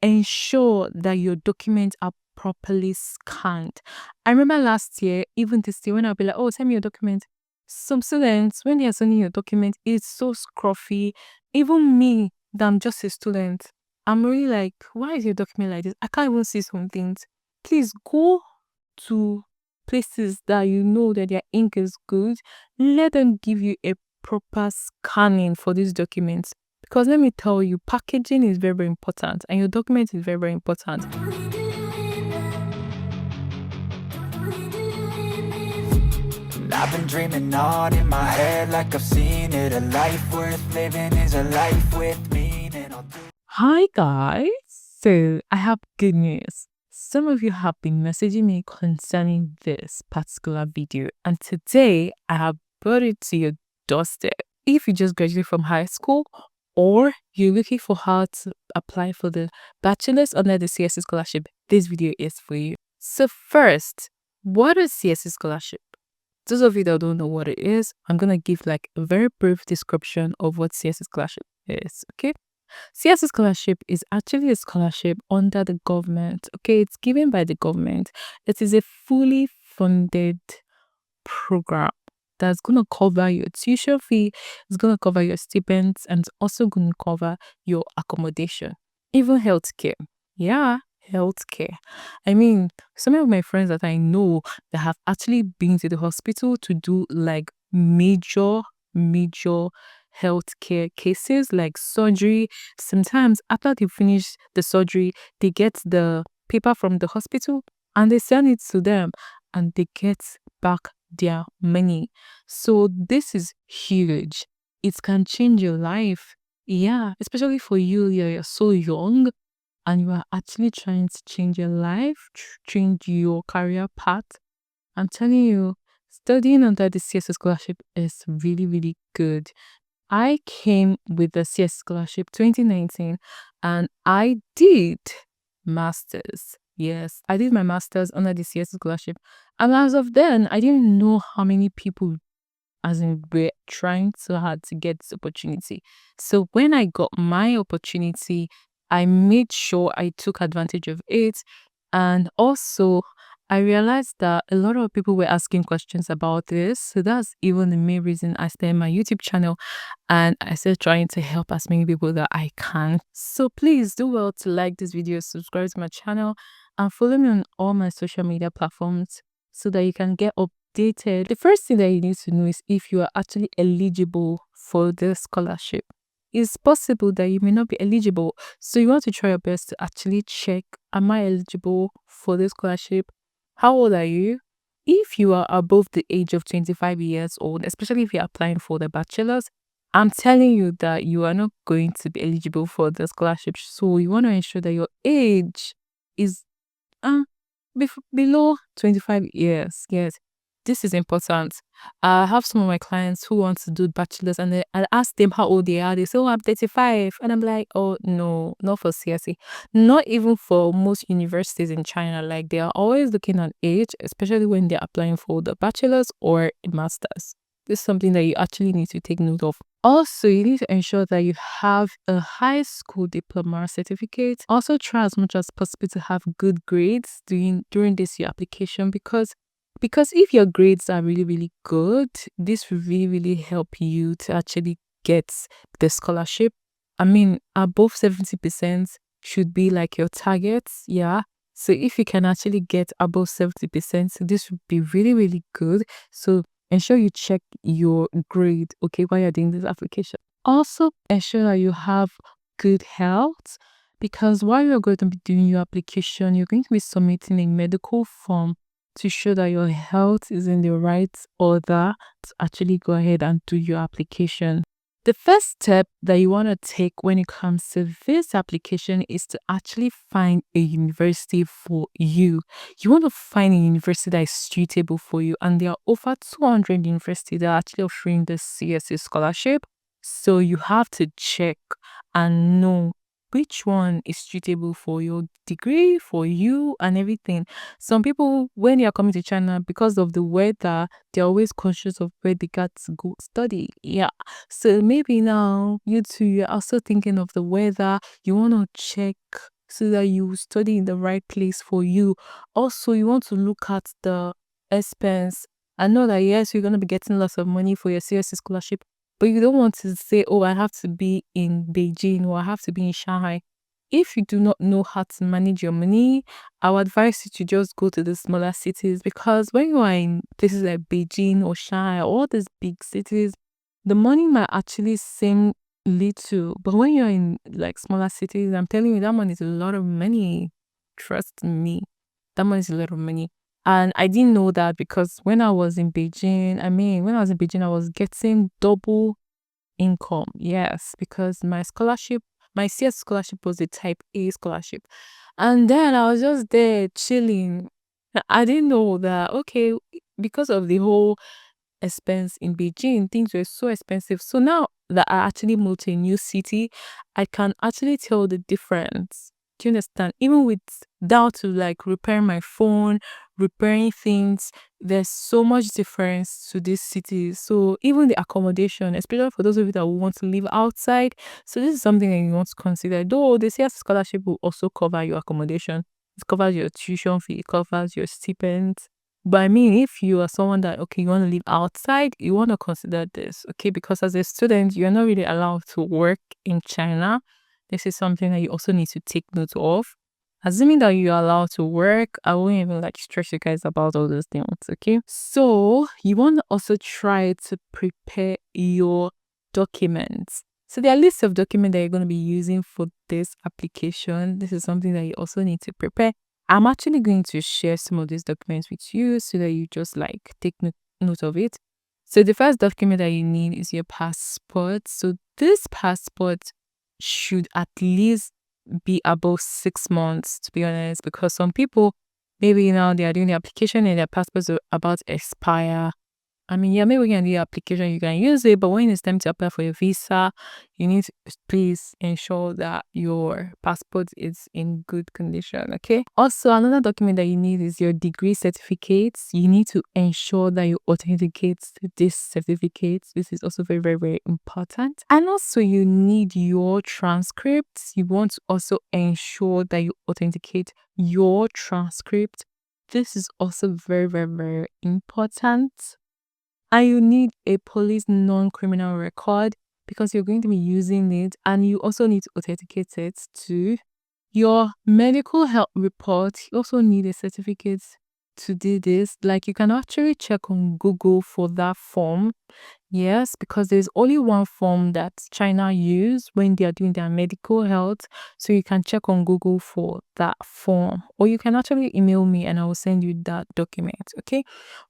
ensure that your documents are properly scanned. I remember last year, even this year, when I'll be like, oh, send me your document. Some students, when they are sending your document, it's so scruffy. Even me, that I'm just a student, I'm really like, why is your document like this? I can't even see some things. Please go to places that you know that their ink is good. Let them give you a proper scanning for these documents. Because let me tell you, packaging is very, very important and your document is very, very important. I've been dreaming on in my head like I've seen it. A life worth living is a life with meaning. Hi guys, so I have good news. Some of you have been messaging me concerning this particular video, and today I have brought it to your doorstep. If you just graduated from high school or you're looking for how to apply for the bachelor's under the CSC Scholarship, this video is for you. So first, what is CSC Scholarship? Those of you that don't know what it is, I'm going to give like a very brief description of what CSC Scholarship is, okay? CSC Scholarship is actually a scholarship under the government, okay? It's given by the government. It is a fully funded program that's going to cover your tuition fee, it's going to cover your stipends, and it's also going to cover your accommodation, even healthcare. Yeah, healthcare. I mean, some of my friends that I know that have actually been to the hospital to do like major healthcare cases like surgery. Sometimes after they finish the surgery, they get the paper from the hospital and they send it to them and they get back their money. So this is huge. It can change your life. Yeah, especially for you, you're so young and you are actually trying to change your life, change your career path. I'm telling you, studying under the CSS scholarship is really, really good. I came with the CS Scholarship 2019 and I did masters. Yes, I did my masters under the CS Scholarship. And as of then, I didn't know how many people as in were trying so hard to get this opportunity. So when I got my opportunity, I made sure I took advantage of it. And also I realized that a lot of people were asking questions about this. So that's even the main reason I started my YouTube channel and I started trying to help as many people that I can. So please do well to like this video, subscribe to my channel, and follow me on all my social media platforms so that you can get updated. The first thing that you need to know is if you are actually eligible for the scholarship. It's possible that you may not be eligible, so you want to try your best to actually check, am I eligible for this scholarship? How old are you? If you are above the age of 25 years old, especially if you're applying for the bachelor's, I'm telling you that you are not going to be eligible for the scholarship. So you want to ensure that your age is below 25 years. Yes, this is important. I have some of my clients who want to do bachelor's and I ask them how old they are. They say, oh, I'm 35. And I'm like, oh, no, not for CSE. Not even for most universities in China. Like they are always looking at age, especially when they're applying for the bachelor's or master's. This is something that you actually need to take note of. Also, you need to ensure that you have a high school diploma certificate. Also, try as much as possible to have good grades during this year application because if your grades are really, really good, this will really, really help you to actually get the scholarship. I mean, above 70% should be like your targets. Yeah. So if you can actually get above 70%, this would be really, really good. So ensure you check your grade, okay, while you're doing this application. Also, ensure that you have good health because while you're going to be doing your application, you're going to be submitting a medical form to show that your health is in the right order to actually go ahead and do your application. The first step that you want to take when it comes to this application is to actually find a university for you. You want to find a university that is suitable for you, and there are over 200 universities that are actually offering the CSC scholarship. So you have to check and know which one is suitable for your degree, for you, and everything. Some people, when they are coming to China, because of the weather, they're always conscious of where they got to go study. Yeah. So maybe now you too, you're also thinking of the weather. You want to check so that you study in the right place for you. Also, you want to look at the expense. I know that yes, you're going to be getting lots of money for your CSC scholarship, but you don't want to say, oh, I have to be in Beijing or I have to be in Shanghai. If you do not know how to manage your money, I would advise you to just go to the smaller cities, because when you are in places like Beijing or Shanghai, all these big cities, the money might actually seem little, but when you're in like smaller cities, I'm telling you, that money is a lot of money. Trust me, that money is a lot of money. And I didn't know that, because when I was in Beijing, I was getting double income. Yes, because my CS scholarship was a type A scholarship. And then I was just there chilling. I didn't know that, okay, because of the whole expense in Beijing, things were so expensive. So now that I actually moved to a new city, I can actually tell the difference. Do you understand? Even with down to like repairing my phone, repairing things, there's so much difference to these cities. So even the accommodation, especially for those of you that want to live outside, so this is something that you want to consider. Though the CS scholarship will also cover your accommodation, it covers your tuition fee, it covers your stipend. But I mean, if you are someone that, okay, you want to live outside, you want to consider this, okay? Because as a student, you're not really allowed to work in China. This is something that you also need to take note of. Assuming that you're allowed to work, I won't even like stress you guys about all those things, okay? So you want to also try to prepare your documents. So there are lists of documents that you're going to be using for this application. This is something that you also need to prepare. I'm actually going to share some of these documents with you so that you just like take note of it. So the first document that you need is your passport. So this passport should at least be above 6 months, to be honest, because some people, maybe now they are doing the application and their passports are about to expire. I mean, yeah, maybe when you're doing the application, you can use it, but when it's time to apply for your visa, you need to please ensure that your passport is in good condition, okay? Also, another document that you need is your degree certificates. You need to ensure that you authenticate this certificate. This is also very, very, very important. And also, you need your transcripts. You want to also ensure that you authenticate your transcript. This is also very, very, very important. And you need a police non-criminal record, because you're going to be using it, and you also need to authenticate it to your medical health report. You also need a certificate to do this. Like, you can actually check on Google for that form. Yes, because there's only one form that China use when they are doing their medical health. So you can check on Google for that form, or you can actually email me and I will send you that document, okay?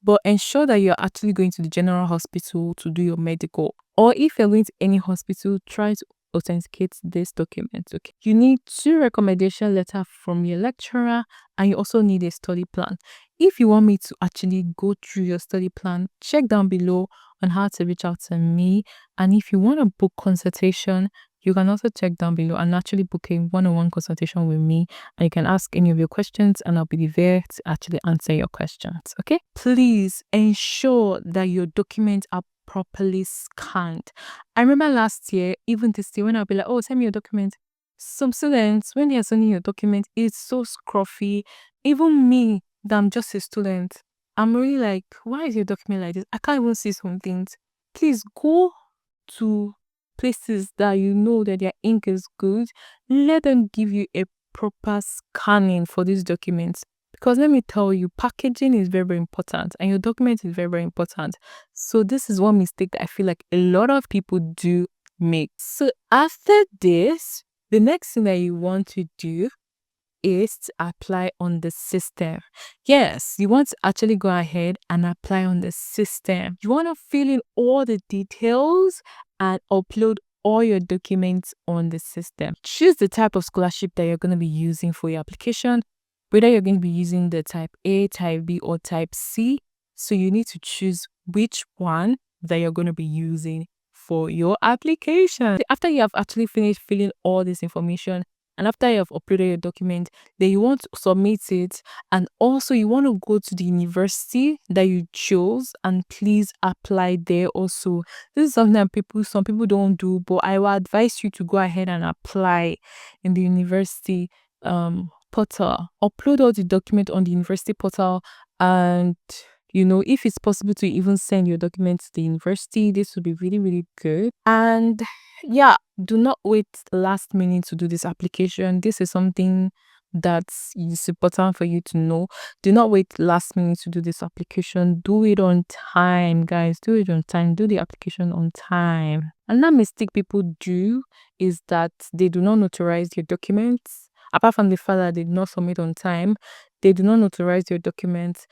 But ensure that you're actually going to the general hospital to do your medical. Or if you're going to any hospital, try to authenticate this document, okay? You need 2 recommendation letters from your lecturer, and you also need a study plan. If you want me to actually go through your study plan, check down below on how to reach out to me. And if you want to book consultation, you can also check down below and actually book a one-on-one consultation with me, and you can ask any of your questions and I'll be there to actually answer your questions, okay? Please ensure that your documents are properly scanned. I remember last year, even this year, when I'll be like, oh, send me your document. Some students, when they are sending your document, it's so scruffy. Even me, that I'm just a student, I'm really like, why is your document like this? I can't even see some things. Please go to places that you know that their ink is good. Let them give you a proper scanning for these documents. Because let me tell you, packaging is very, very important, and your document is very, very important. So this is one mistake that I feel like a lot of people do make. So after this, the next thing that you want to do is to apply on the system. Yes, you want to actually go ahead and apply on the system. You want to fill in all the details and upload all your documents on the system. Choose the type of scholarship that you're going to be using for your application, whether you're going to be using the type A, type B, or type C. So you need to choose which one that you're going to be using for your application. After you have actually finished filling all this information, and after you have uploaded your document, then you want to submit it, and also you want to go to the university that you chose and please apply there also. This is something that some people don't do, but I will advise you to go ahead and apply in the university. portal. Upload all the document on the university portal, and if it's possible to even send your documents to the university, this would be really, really good. And yeah, do not wait last minute to do this application. This is something that's important for you to know. Do not wait last minute to do this application. Do it on time, guys. Do it on time. Do the application on time. Another mistake people do is that they do not notarize your documents. Apart from the fact that they did not submit on time, they do not notarize your documents.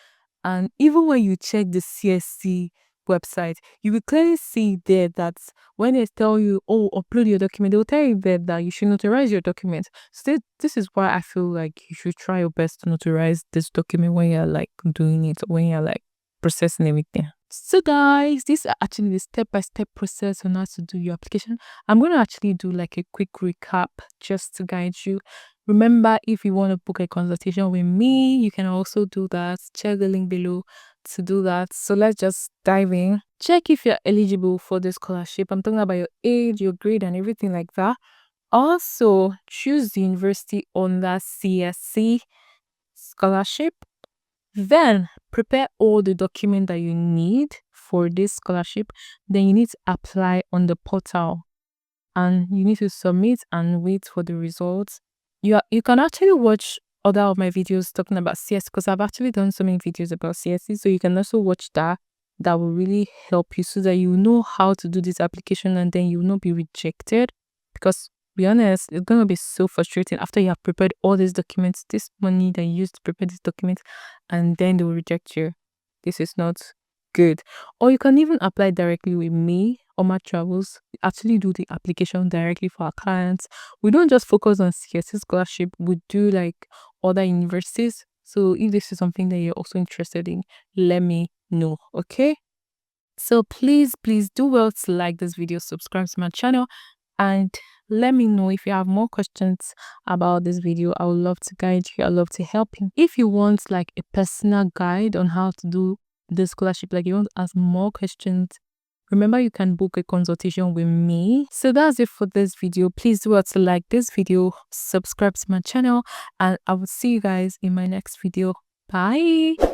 And even when you check the CSC website, you will clearly see there that when they tell you, oh, upload your document, they will tell you there that you should notarize your document. So this is why I feel like you should try your best to notarize this document when you're like doing it, when you're like processing everything. So guys, this is actually the step-by-step process on how to do your application. I'm going to actually do like a quick recap just to guide you. Remember, if you want to book a consultation with me, you can also do that. Check the link below to do that. So let's just dive in. Check if you're eligible for the scholarship. I'm talking about your age, your grade, and everything like that. Also, choose the university on that CSC Scholarship. Then prepare all the document that you need for this scholarship. Then you need to apply on the portal, and you need to submit and wait for the results. You can actually watch other of my videos talking about CS, because I've actually done so many videos about CSC, so you can also watch that. That will really help you so that you know how to do this application, and then you will not be rejected. Because to be honest, it's gonna be so frustrating after you have prepared all these documents, this money that you used to prepare these documents, and then they will reject you. This is not good. Or you can even apply directly with me or my travels. We actually do the application directly for our clients. We don't just focus on CSC scholarship, we do like other universities. So if this is something that you're also interested in, let me know. Okay, so please do well to like this video, subscribe to my channel, and let me know if you have more questions about this video. I would love to guide you. I would love to help you. If you want like a personal guide on how to do the scholarship, like you want to ask more questions, remember you can book a consultation with me. So that's it for this video. Please do well to like this video, subscribe to my channel, and I will see you guys in my next video. Bye.